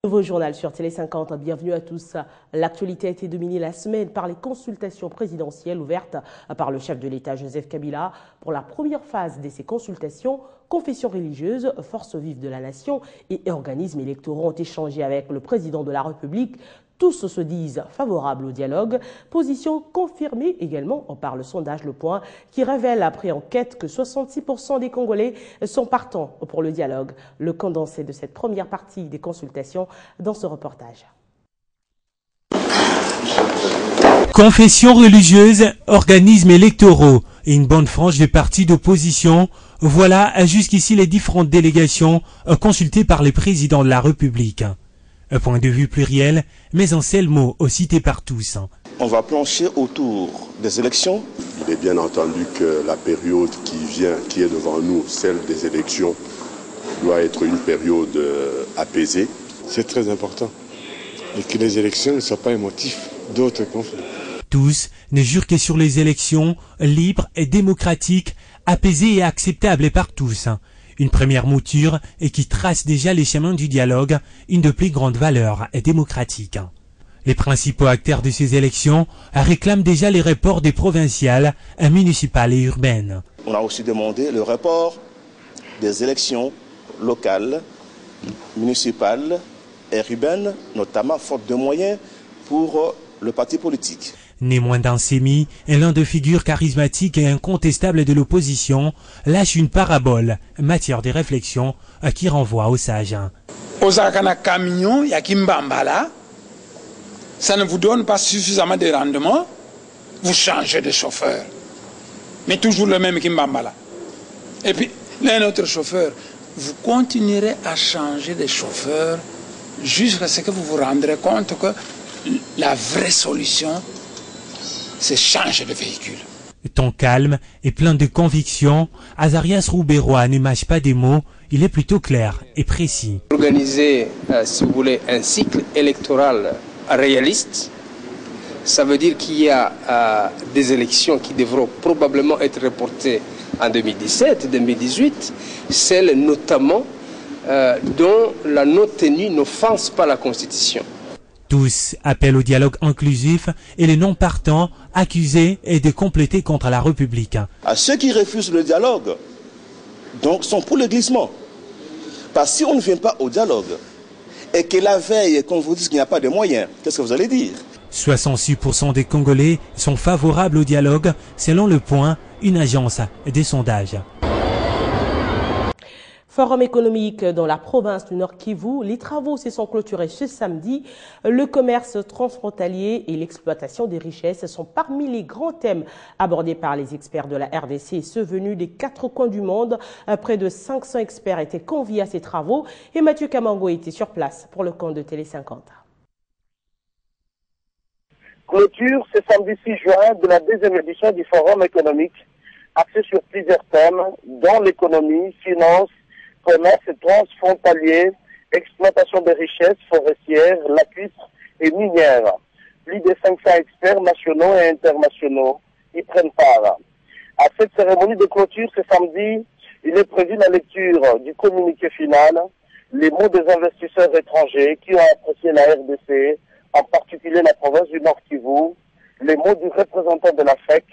Nouveau journal sur Télé 50, bienvenue à tous. L'actualité a été dominée la semaine par les consultations présidentielles ouvertes par le chef de l'État Joseph Kabila. Pour la première phase de ces consultations, confessions religieuses, forces vives de la nation et organismes électoraux ont échangé avec le président de la République. Tous se disent favorables au dialogue, position confirmée également par le sondage Le Point qui révèle après enquête que 66% des Congolais sont partants pour le dialogue. Le condensé de cette première partie des consultations dans ce reportage. Confessions religieuses, organismes électoraux et une bonne frange de partis d'opposition, voilà jusqu'ici les différentes délégations consultées par les présidents de la République. Un point de vue pluriel, mais en seul mot, cité par tous. On va plancher autour des élections. Il est bien entendu que la période qui est devant nous, celle des élections, doit être une période apaisée. C'est très important. Et que les élections ne soient pas un motif d'autres conflits. Tous ne jurent que sur les élections libres et démocratiques, apaisées et acceptables par tous. Une première mouture et qui trace déjà les chemins du dialogue, une de plus grandes valeurs démocratiques. Les principaux acteurs de ces élections réclament déjà les reports des provinciales, municipales et urbaines. On a aussi demandé le report des élections locales, municipales et urbaines, notamment faute de moyens pour le parti politique. Né moins d'un sémi, l'un des figures charismatiques et incontestables de l'opposition lâche une parabole, matière de réflexion, qui renvoie aux sages. Osakana camion, yakimbambala, ça ne vous donne pas suffisamment de rendement, vous changez de chauffeur. Mais toujours le même kimbambala. Et puis, l'un autre chauffeur, vous continuerez à changer de chauffeur jusqu'à ce que vous vous rendrez compte que la vraie solution, c'est changer de véhicule. Ton calme et plein de conviction, Azarias Rouberois ne mâche pas des mots, il est plutôt clair et précis. Organiser, si vous voulez, un cycle électoral réaliste, ça veut dire qu'il y a des élections qui devront probablement être reportées en 2017, 2018, celles notamment dont la non-tenue n'offense pas la Constitution. Tous appellent au dialogue inclusif et les non-partants accusés et de compléter contre la République. À ceux qui refusent le dialogue, donc sont pour le glissement. Parce que si on ne vient pas au dialogue et que la veille, qu'on vous dise qu'il n'y a pas de moyens, qu'est-ce que vous allez dire? 66% des Congolais sont favorables au dialogue, selon Le Point, une agence des sondages. Forum économique dans la province du Nord Kivu, les travaux se sont clôturés ce samedi. Le commerce transfrontalier et l'exploitation des richesses sont parmi les grands thèmes abordés par les experts de la RDC, ceux venus des 4 coins du monde. Près de 500 experts étaient conviés à ces travaux et Mathieu Kamango était sur place pour le compte de Télé 50. Clôture ce samedi 6 juin de la 2e édition du Forum économique, axé sur plusieurs thèmes, dont l'économie, finance, commerce transfrontalier, exploitation des richesses forestières, lacustres et minières. Plus de 500 experts nationaux et internationaux y prennent part. À cette cérémonie de clôture ce samedi, il est prévu la lecture du communiqué final, les mots des investisseurs étrangers qui ont apprécié la RDC, en particulier la province du Nord Kivu, les mots du représentant de la FEC,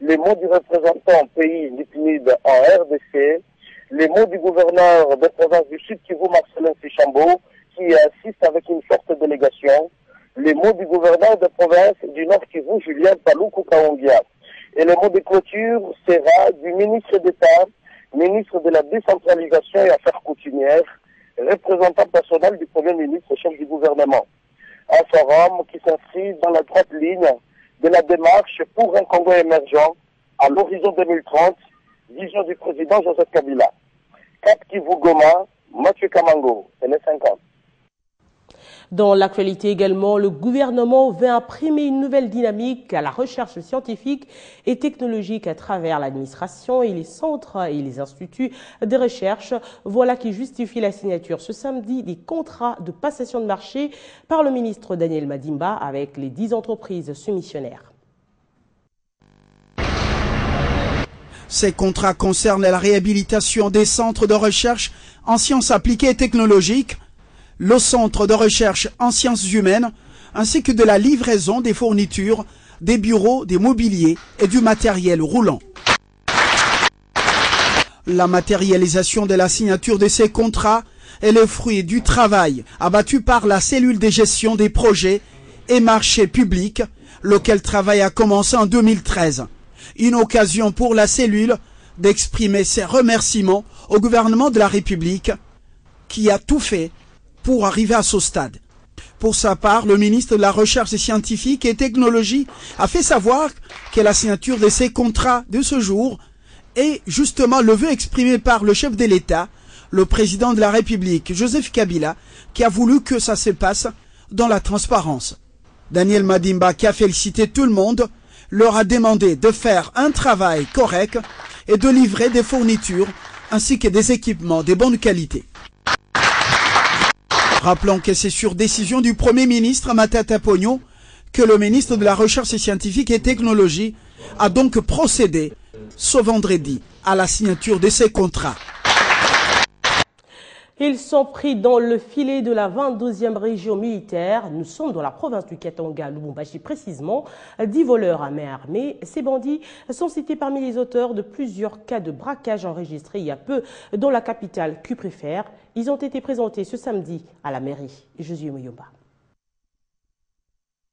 les mots du représentant pays du PNUD en RDC, les mots du gouverneur de province du Sud Kivu, Marcelin Sichambo, qui assiste avec une forte délégation, les mots du gouverneur de province du Nord Kivu, Julien Paluku Kaongia. Et le mot de clôture sera du ministre d'État, ministre de la décentralisation et affaires coutumières, représentant personnel du Premier ministre, chef du gouvernement. Un forum qui s'inscrit dans la droite ligne de la démarche pour un Congo émergent à l'horizon 2030, vision du président Joseph Kabila. Cap Kivu Goma, Mathieu Kamango, Télé 50. Dans l'actualité également, le gouvernement veut imprimer une nouvelle dynamique à la recherche scientifique et technologique à travers l'administration et les centres et les instituts de recherche. Voilà qui justifie la signature ce samedi des contrats de passation de marché par le ministre Daniel Madimba avec les 10 entreprises soumissionnaires. Ces contrats concernent la réhabilitation des centres de recherche en sciences appliquées et technologiques, le centre de recherche en sciences humaines, ainsi que de la livraison des fournitures, des bureaux, des mobiliers et du matériel roulant. La matérialisation de la signature de ces contrats est le fruit du travail abattu par la cellule de gestion des projets et marchés publics, lequel travail a commencé en 2013. Une occasion pour la cellule d'exprimer ses remerciements au gouvernement de la République qui a tout fait pour arriver à ce stade. Pour sa part, le ministre de la Recherche scientifique et technologie a fait savoir que la signature de ces contrats de ce jour est justement le vœu exprimé par le chef de l'État, le président de la République, Joseph Kabila, qui a voulu que ça se passe dans la transparence. Daniel Madimba, qui a félicité tout le monde, leur a demandé de faire un travail correct et de livrer des fournitures ainsi que des équipements de bonne qualité. Rappelons que c'est sur décision du Premier ministre Matata Ponyo que le ministre de la Recherche scientifique et technologie a donc procédé ce vendredi à la signature de ces contrats. Ils sont pris dans le filet de la 22e région militaire. Nous sommes dans la province du Katanga, Lubumbashi précisément. 10 voleurs à main armée. Ces bandits sont cités parmi les auteurs de plusieurs cas de braquage enregistrés il y a peu dans la capitale Cuprifère. Ils ont été présentés ce samedi à la mairie. Josué Mouyomba.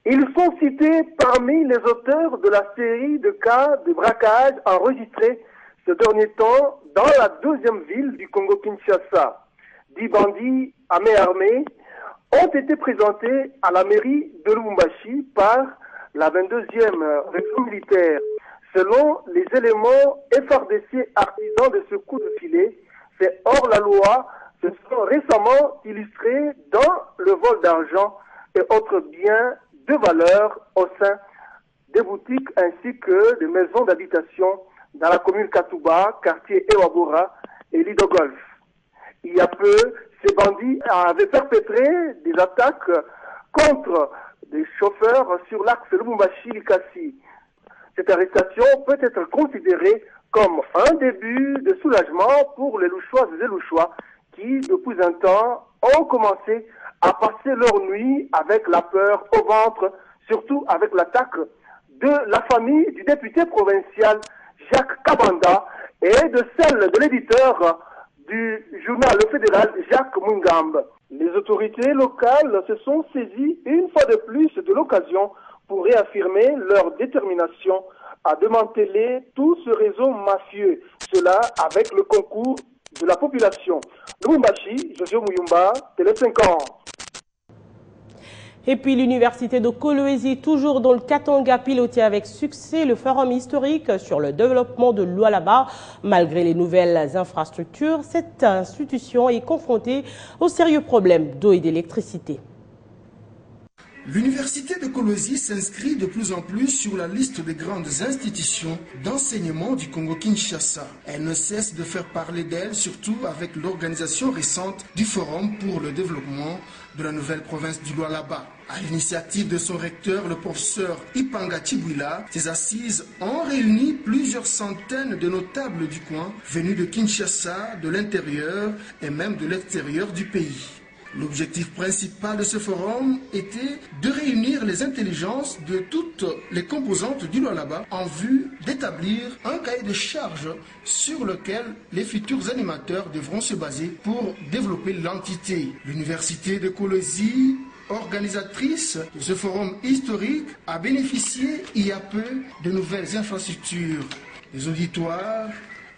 Ils sont cités parmi les auteurs de la série de cas de braquage enregistrés ce dernier temps dans la deuxième ville du Congo-Kinshasa. 10 bandits à main armée ont été présentés à la mairie de Lubumbashi par la 22e région militaire. Selon les éléments FRDC artisans de ce coup de filet, c'est hors la loi, se sont récemment illustrés dans le vol d'argent et autres biens de valeur au sein des boutiques ainsi que des maisons d'habitation dans la commune Katouba, quartier Ewabora et Lidogolf. Il y a peu, ces bandits avaient perpétré des attaques contre des chauffeurs sur l'axe Lubumbashi-Likasi. Cette arrestation peut être considérée comme un début de soulagement pour les Louchoises et Louchois qui, depuis un temps, ont commencé à passer leur nuit avec la peur au ventre, surtout avec l'attaque de la famille du député provincial Jacques Kabanda et de celle de l'éditeur du journal Le Fédéral Jacques Mungambe. Les autorités locales se sont saisies une fois de plus de l'occasion pour réaffirmer leur détermination à démanteler tout ce réseau mafieux, cela avec le concours de la population. Lubumbashi, Josué Mouyomba, Télé 50. Et puis l'université de Kolwezi, toujours dans le Katanga, piloté avec succès le forum historique sur le développement de Lualaba. Malgré les nouvelles infrastructures, cette institution est confrontée aux sérieux problèmes d'eau et d'électricité. L'université de Kolwezi s'inscrit de plus en plus sur la liste des grandes institutions d'enseignement du Congo-Kinshasa. Elle ne cesse de faire parler d'elle, surtout avec l'organisation récente du Forum pour le développement de la nouvelle province du Lualaba. À l'initiative de son recteur, le professeur Ipanga Chibwila, ces assises ont réuni plusieurs centaines de notables du coin, venus de Kinshasa, de l'intérieur et même de l'extérieur du pays. L'objectif principal de ce forum était de réunir les intelligences de toutes les composantes du Lualaba en vue d'établir un cahier de charges sur lequel les futurs animateurs devront se baser pour développer l'entité. L'université de Kolwezi, organisatrice de ce forum historique, a bénéficié il y a peu de nouvelles infrastructures, des auditoires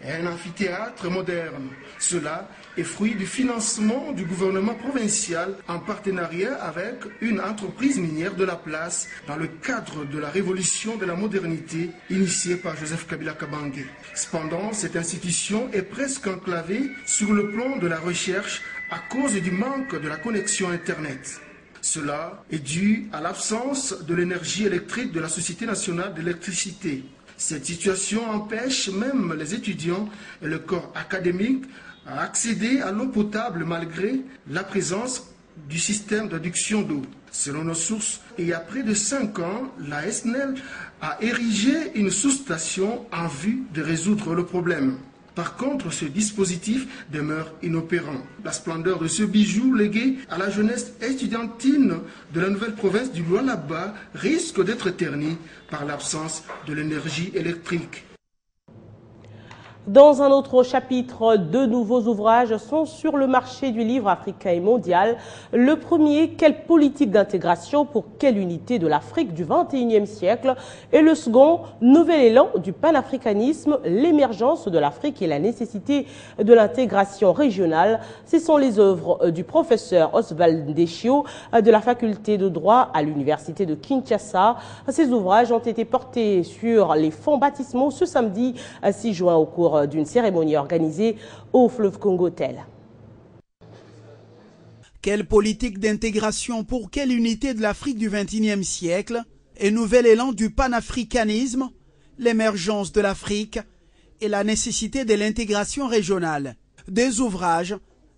et un amphithéâtre moderne. Cela est fruit du financement du gouvernement provincial en partenariat avec une entreprise minière de la place dans le cadre de la révolution de la modernité initiée par Joseph Kabila Kabange. Cependant, cette institution est presque enclavée sur le plan de la recherche à cause du manque de la connexion Internet. Cela est dû à l'absence de l'énergie électrique de la Société nationale d'électricité. Cette situation empêche même les étudiants et le corps académique à accéder à l'eau potable malgré la présence du système d'adduction d'eau. Selon nos sources, il y a près de 5 ans, la SNEL a érigé une sous-station en vue de résoudre le problème. Par contre, ce dispositif demeure inopérant. La splendeur de ce bijou légué à la jeunesse estudiantine de la nouvelle province du Lualaba risque d'être ternie par l'absence de l'énergie électrique. Dans un autre chapitre, 2 nouveaux ouvrages sont sur le marché du livre africain et mondial. Le premier, quelle politique d'intégration pour quelle unité de l'Afrique du XXIe siècle? Et le second, nouvel élan du panafricanisme, l'émergence de l'Afrique et la nécessité de l'intégration régionale. Ce sont les œuvres du professeur Oswald Ndeshio de la faculté de droit à l'université de Kinshasa. Ces ouvrages ont été portés sur les fonds baptismaux ce samedi 6 juin au cours d'une cérémonie organisée au fleuve Congo-Tel. Quelle politique d'intégration pour quelle unité de l'Afrique du XXIe siècle et nouvel élan du panafricanisme, l'émergence de l'Afrique et la nécessité de l'intégration régionale. Des ouvrages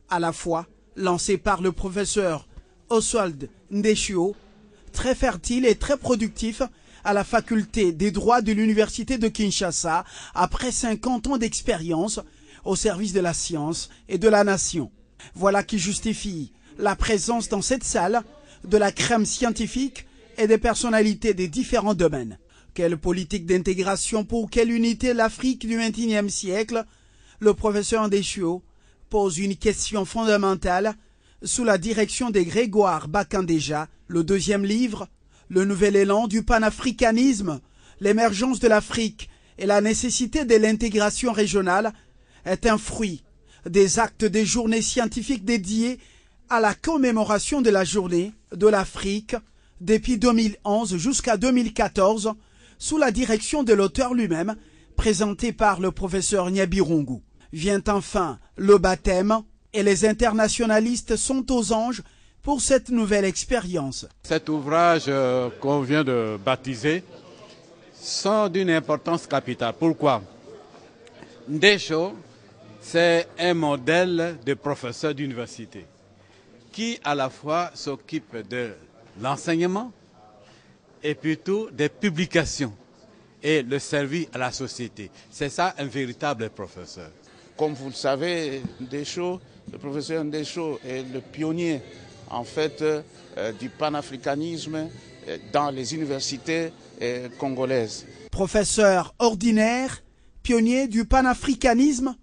à la fois lancés par le professeur Oswald Ndeshio, très fertile et très productif à la faculté des droits de l'université de Kinshasa après 50 ans d'expérience au service de la science et de la nation. Voilà qui justifie la présence dans cette salle de la crème scientifique et des personnalités des différents domaines. Quelle politique d'intégration pour quelle unité l'Afrique du XXIe siècle? Le professeur Ndeshio pose une question fondamentale sous la direction de Grégoire Bakandeja. Le deuxième livre, le nouvel élan du panafricanisme, l'émergence de l'Afrique et la nécessité de l'intégration régionale est un fruit des actes des journées scientifiques dédiées à la commémoration de la journée de l'Afrique depuis 2011 jusqu'à 2014 sous la direction de l'auteur lui-même, présenté par le professeur Nyabirungu. Vient enfin le baptême et les internationalistes sont aux anges pour cette nouvelle expérience. Cet ouvrage qu'on vient de baptiser sont d'une importance capitale. Pourquoi? Ndeshio, c'est un modèle de professeur d'université qui à la fois s'occupe de l'enseignement et plutôt des publications et le service à la société. C'est ça un véritable professeur. Comme vous le savez, Ndeshio, le professeur Ndeshio est le pionnier en fait du panafricanisme dans les universités congolaises. Professeur ordinaire, pionnier du panafricanisme,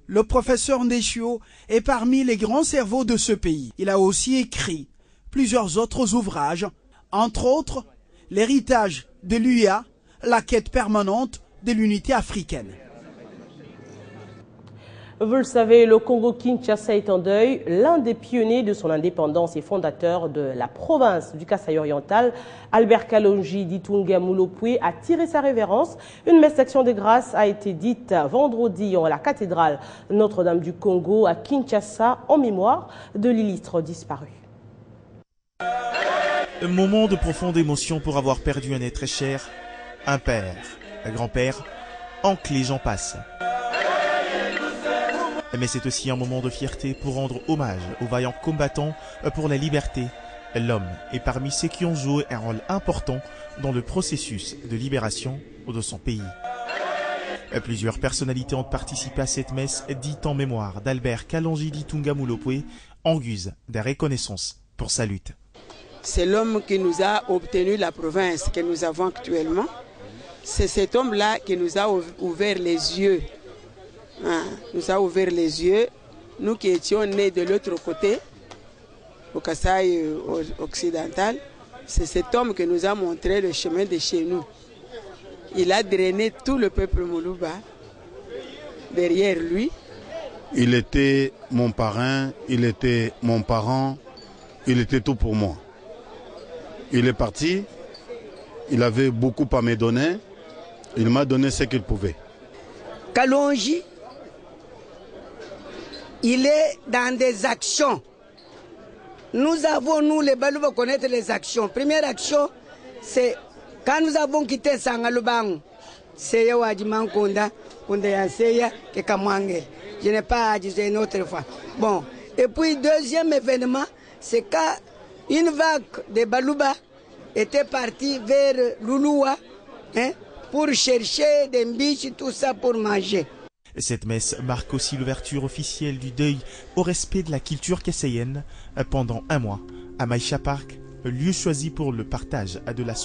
le professeur Ndeshio est parmi les grands cerveaux de ce pays. Il a aussi écrit plusieurs autres ouvrages, entre autres l'héritage de l'UIA, la quête permanente de l'unité africaine. Vous le savez, le Congo-Kinshasa est en deuil. L'un des pionniers de son indépendance et fondateur de la province du Kasaï oriental, Albert Kalonji Ditunga Mulopwe, a tiré sa révérence. Une messe d'action de grâce a été dite vendredi à la cathédrale Notre-Dame du Congo à Kinshasa en mémoire de l'illustre disparu. Un moment de profonde émotion pour avoir perdu un être très cher, un père, un grand-père, oncle et j'en passe. Mais c'est aussi un moment de fierté pour rendre hommage aux vaillants combattants pour la liberté. L'homme est parmi ceux qui ont joué un rôle important dans le processus de libération de son pays. Plusieurs personnalités ont participé à cette messe dite en mémoire d'Albert Kalonji Ditunga Mulopwe en guise de reconnaissance pour sa lutte. C'est l'homme qui nous a obtenu la province que nous avons actuellement. C'est cet homme-là qui nous a ouvert les yeux. Nous a ouvert les yeux, nous qui étions nés de l'autre côté, au Kasaï occidental. C'est cet homme qui nous a montré le chemin de chez nous. Il a drainé tout le peuple Moluba derrière lui. Il était mon parrain, il était mon parent, il était tout pour moi. Il est parti, il avait beaucoup à me donner, il m'a donné ce qu'il pouvait. Kalonji, il est dans des actions. Nous avons, nous les Balouba, connaître les actions. Première action, c'est quand nous avons quitté Sangalubang, c'est Yawadjiman Konda, Kondayanseya, Kekamwange. Je n'ai pas dit une autre fois. Bon, et puis deuxième événement, c'est quand une vague de Balouba était partie vers Louloua pour chercher des biches, tout ça pour manger. Cette messe marque aussi l'ouverture officielle du deuil au respect de la culture kesséenne pendant un mois à Maïcha Park, lieu choisi pour le partage de la